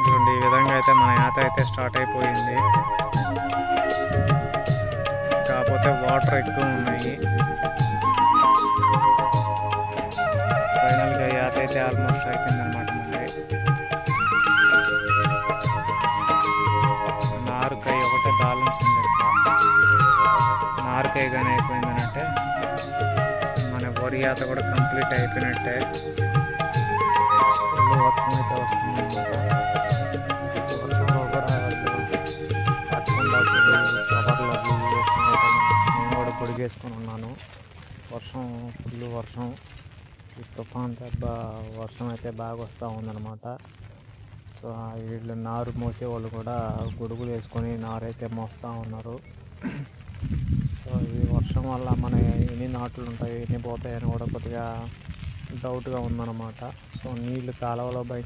చూడండి, ఈ విధంగా అయితే మన యాత అయితే స్టార్ట్ అయిపోయింది. కాకపోతే వాటర్ ఎక్కువ ఉన్నాయి. ఫైనల్గా యాత అయితే ఆల్మోస్ట్ అయిపోయింది అనమాట. ముందే నారుకాయ ఒకటే బ్యాలెన్స్ ఉంది. నారుకాయ కానీ అయిపోయిందనంటే మన వరి యాత కూడా కంప్లీట్ అయిపోయినట్టే. వర్షం అయితే వస్తుంది అనమాట. వర్షంలో కూడా పట్టకుండా కవర్లకి వేసుకుని నేను కూడా పొడిగేసుకొని ఉన్నాను. వర్షం ఫుల్ వర్షం, ఈ తుఫాన్ దెబ్బ వర్షం అయితే బాగా వస్తూ ఉందన్నమాట. సో వీళ్ళు నారు మోసే వాళ్ళు కూడా గొడుగులు వేసుకొని నారు అయితే మోస్తూ ఉన్నారు. సో ఈ వర్షం వల్ల మన ఎన్ని నాట్లు ఉంటాయి, ఎన్ని పోతాయని కూడా కొద్దిగా డౌట్గా ఉందన్నమాట. సో నీళ్ళు కాలువలో బయట